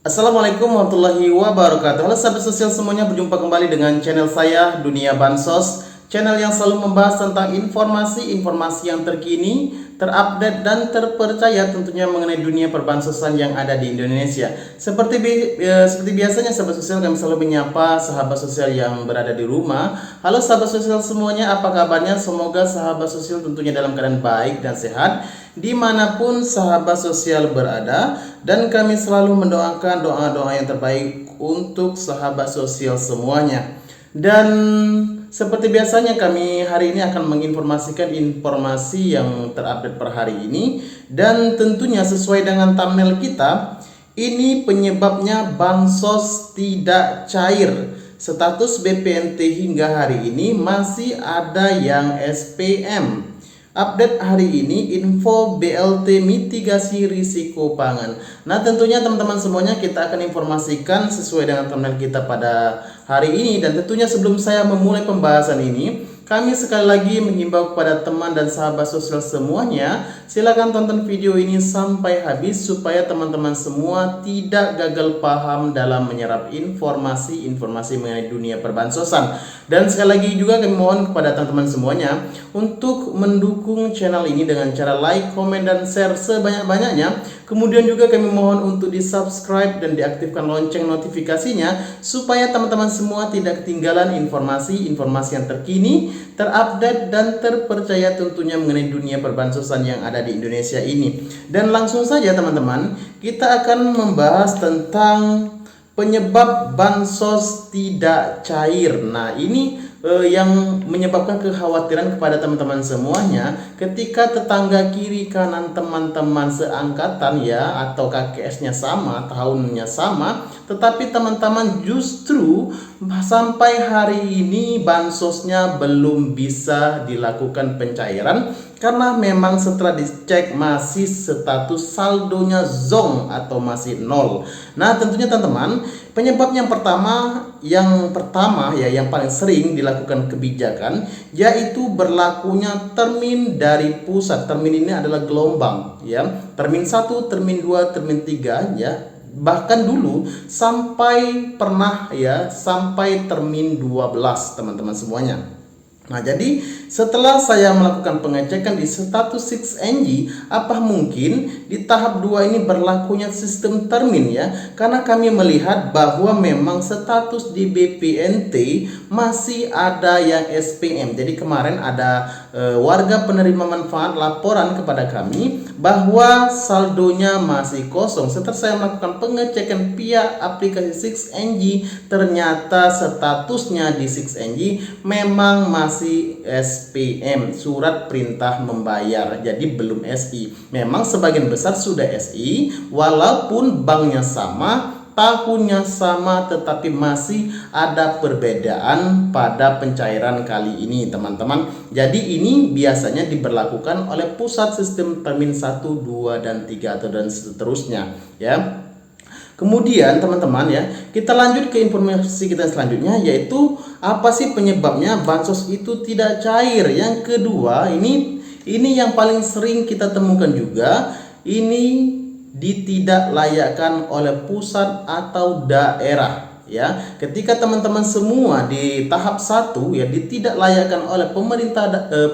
Assalamualaikum warahmatullahi wabarakatuh. Halo sahabat sosial semuanya, berjumpa kembali dengan channel saya Dunia Bansos, channel yang selalu membahas tentang informasi-informasi yang terkini, terupdate dan terpercaya tentunya mengenai dunia perbansosan yang ada di Indonesia. Seperti biasanya sahabat sosial, kami selalu menyapa sahabat sosial yang berada di rumah. Halo sahabat sosial semuanya, apa kabarnya? Semoga sahabat sosial tentunya dalam keadaan baik dan sehat dimanapun sahabat sosial berada, dan kami selalu mendoakan doa-doa yang terbaik untuk sahabat sosial semuanya. Dan seperti biasanya kami hari ini akan menginformasikan informasi yang terupdate per hari ini, dan tentunya sesuai dengan thumbnail kita, ini penyebabnya bansos tidak cair. Status BPNT hingga hari ini masih ada yang SPM. Update hari ini info BLT mitigasi risiko pangan. Nah, tentunya teman-teman semuanya kita akan informasikan sesuai dengan thumbnail kita pada hari ini. Dan tentunya sebelum saya memulai pembahasan ini, kami sekali lagi menghimbau kepada teman dan sahabat sosial semuanya, silakan tonton video ini sampai habis supaya teman-teman semua tidak gagal paham dalam menyerap informasi-informasi mengenai dunia perbansosan. Dan sekali lagi juga kami mohon kepada teman-teman semuanya untuk mendukung channel ini dengan cara like, komen, dan share sebanyak-banyaknya. Kemudian juga kami mohon untuk di subscribe dan diaktifkan lonceng notifikasinya supaya teman-teman semua tidak ketinggalan informasi-informasi yang terkini, terupdate, dan terpercaya tentunya mengenai dunia perbansosan yang ada di Indonesia ini. Dan langsung saja teman-teman, kita akan membahas tentang penyebab bansos tidak cair. Nah, ini yang menyebabkan kekhawatiran kepada teman-teman semuanya ketika tetangga kiri kanan teman-teman seangkatan ya, atau KKS-nya sama, tahunnya sama, tetapi teman-teman justru sampai hari ini bansosnya belum bisa dilakukan pencairan karena memang setelah dicek masih status saldonya zong atau masih nol. Nah, tentunya teman-teman, penyebab yang pertama yang paling sering dilakukan kebijakan yaitu berlakunya termin dari pusat. Termin ini adalah gelombang ya. Termin 1, termin 2, termin 3 ya. Bahkan dulu sampai sampai termin 12 teman-teman semuanya. Nah, jadi setelah saya melakukan pengecekan di status 6NG, apa mungkin di tahap 2 ini berlakunya sistem termin ya? Karena kami melihat bahwa memang status di BPNT masih ada yang SPM. Jadi kemarin ada warga penerima manfaat laporan kepada kami bahwa saldonya masih kosong. Setelah saya melakukan pengecekan via aplikasi 6NG, ternyata statusnya di 6NG memang masih SPM, surat perintah membayar, jadi belum SI. Memang sebagian besar sudah SI, walaupun banknya sama, tahunnya sama, tetapi masih ada perbedaan pada pencairan kali ini teman-teman. Jadi ini biasanya diberlakukan oleh pusat sistem termin 1, 2, dan 3 dan seterusnya ya. Kemudian teman-teman ya, kita lanjut ke informasi kita selanjutnya, yaitu apa sih penyebabnya bansos itu tidak cair. Yang kedua, ini yang paling sering kita temukan juga, ini ditidaklayakkan oleh pusat atau daerah ya. Ketika teman-teman semua di tahap 1 ya ditidaklayakkan oleh pemerintah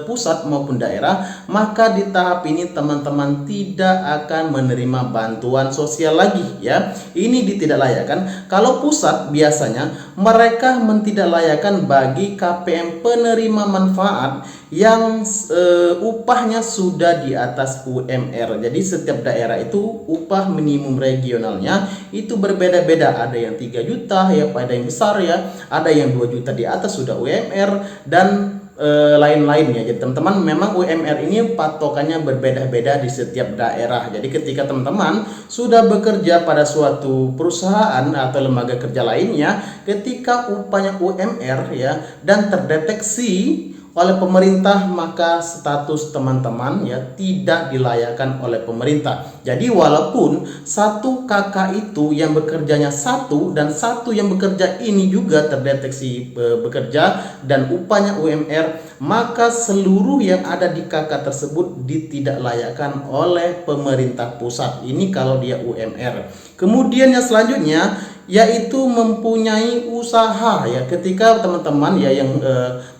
pusat maupun daerah, maka di tahap ini teman-teman tidak akan menerima bantuan sosial lagi ya. Ini ditidaklayakkan. Kalau pusat biasanya mereka mentidaklayakkan bagi KPM penerima manfaat yang upahnya sudah di atas UMR. Jadi setiap daerah itu upah minimum regionalnya itu berbeda-beda. Ada yang 3 juta ya, ada yang besar ya, ada yang 2 juta di atas sudah UMR, dan lain-lainnya. Jadi teman-teman, memang UMR ini patokannya berbeda-beda di setiap daerah. Jadi ketika teman-teman sudah bekerja pada suatu perusahaan atau lembaga kerja lainnya, ketika upahnya UMR ya dan terdeteksi oleh pemerintah, maka status teman-teman ya tidak dilayakkan oleh pemerintah. Jadi walaupun satu kakak itu yang bekerjanya satu dan satu yang bekerja ini juga terdeteksi bekerja dan upahnya UMR, maka seluruh yang ada di kakak tersebut ditidaklayakkan oleh pemerintah pusat. Ini kalau dia UMR. Kemudian yang selanjutnya yaitu mempunyai usaha ya. Ketika teman-teman ya yang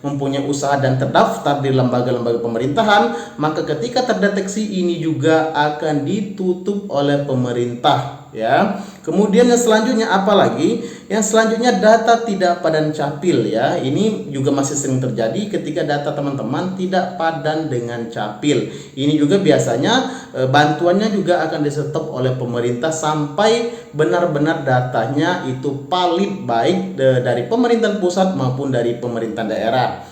mempunyai usaha dan terdaftar di lembaga-lembaga pemerintahan, maka ketika terdeteksi ini juga akan ditutup oleh pemerintah ya. Kemudian yang selanjutnya apalagi? Yang selanjutnya data tidak padan capil ya. Ini juga masih sering terjadi ketika data teman-teman tidak padan dengan capil. Ini juga biasanya bantuannya juga akan di-stop oleh pemerintah sampai benar-benar datanya itu valid, baik dari pemerintahan pusat maupun dari pemerintahan daerah.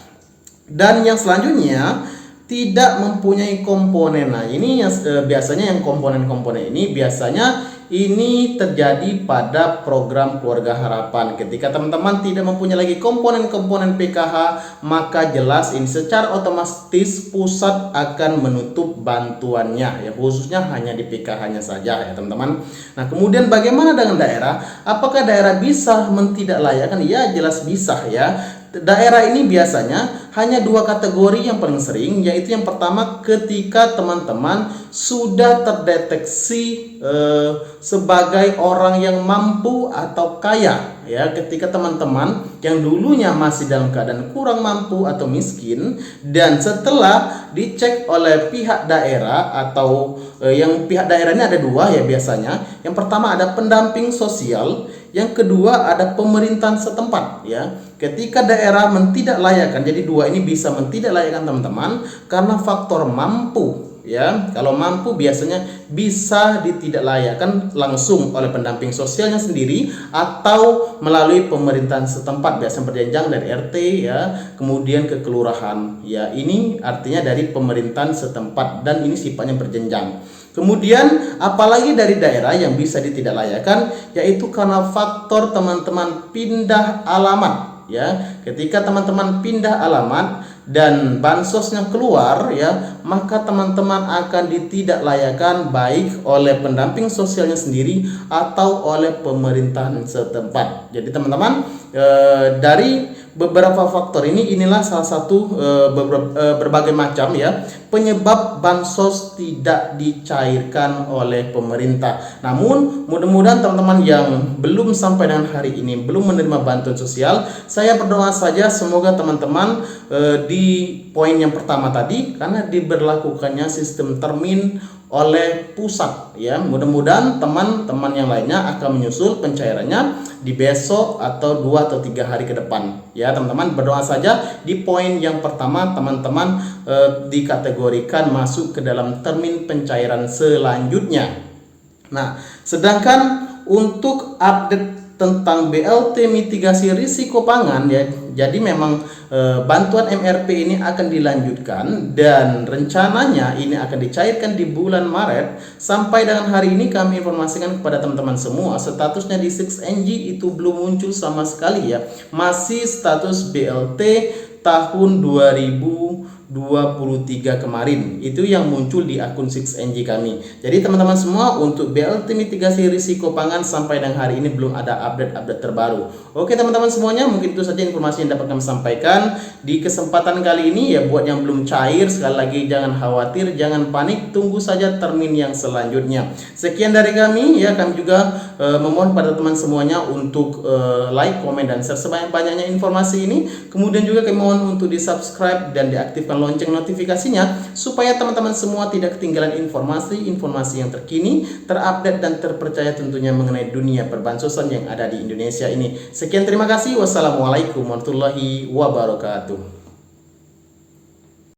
Dan yang selanjutnya tidak mempunyai komponen. Nah, ini yang biasanya yang komponen-komponen ini biasanya ini terjadi pada program Keluarga Harapan. Ketika teman-teman tidak mempunyai lagi komponen-komponen PKH, maka jelas ini secara otomatis pusat akan menutup bantuannya ya, khususnya hanya di PKH-nya saja ya teman-teman. Nah, kemudian bagaimana dengan daerah? Apakah daerah bisa mentidaklayakkan? Ya, jelas bisa ya. Daerah ini biasanya hanya dua kategori yang paling sering, yaitu yang pertama ketika teman-teman sudah terdeteksi sebagai orang yang mampu atau kaya ya. Ketika teman-teman yang dulunya masih dalam keadaan kurang mampu atau miskin, dan setelah dicek oleh pihak daerah atau yang pihak daerah ini ada dua ya biasanya. Yang pertama ada pendamping sosial, yang kedua ada pemerintahan setempat ya. Ketika daerah mentidaklayakkan, jadi dua ini bisa mentidaklayakkan teman-teman karena faktor mampu ya. Kalau mampu biasanya bisa ditidaklayakkan langsung oleh pendamping sosialnya sendiri atau melalui pemerintahan setempat, biasanya berjenjang dari RT ya, kemudian ke kelurahan ya. Ini artinya dari pemerintahan setempat dan ini sifatnya berjenjang. Kemudian apalagi dari daerah yang bisa ditidaklayakkan, yaitu karena faktor teman-teman pindah alamat ya. Ketika teman-teman pindah alamat dan bansosnya keluar ya, maka teman-teman akan ditidaklayakkan baik oleh pendamping sosialnya sendiri atau oleh pemerintahan setempat. Jadi teman-teman dari beberapa faktor inilah salah satu berbagai macam ya penyebab bansos tidak dicairkan oleh pemerintah. Namun mudah-mudahan teman-teman yang belum sampai dengan hari ini belum menerima bantuan sosial, saya berdoa saja semoga teman-teman di poin yang pertama tadi, karena diberlakukannya sistem termin oleh pusat ya, mudah-mudahan teman-teman yang lainnya akan menyusul pencairannya di besok atau 2 atau 3 hari ke depan ya. Teman-teman berdoa saja di poin yang pertama teman-teman dikategorikan masuk ke dalam termin pencairan selanjutnya. Nah, sedangkan untuk update tentang BLT mitigasi risiko pangan ya, jadi memang bantuan MRP ini akan dilanjutkan dan rencananya ini akan dicairkan di bulan Maret. Sampai dengan hari ini kami informasikan kepada teman-teman semua, statusnya di 6NG itu belum muncul sama sekali ya, masih status BLT tahun 2023 kemarin itu yang muncul di akun 6NG kami. Jadi teman-teman semua, untuk BLT mitigasi risiko pangan sampai dengan hari ini belum ada update terbaru. Oke teman-teman semuanya, mungkin itu saja informasi yang dapat kami sampaikan di kesempatan kali ini ya. Buat yang belum cair, sekali lagi jangan khawatir, jangan panik, tunggu saja termin yang selanjutnya. Sekian dari kami ya. Kami juga memohon pada teman semuanya untuk like, komen, dan share sebanyak-banyaknya informasi ini. Kemudian juga kami mohon untuk di subscribe dan diaktifkan lonceng notifikasinya supaya teman-teman semua tidak ketinggalan informasi-informasi yang terkini, terupdate, dan terpercaya tentunya mengenai dunia perbansosan yang ada di Indonesia ini. Sekian, terima kasih. Wassalamualaikum warahmatullahi wabarakatuh.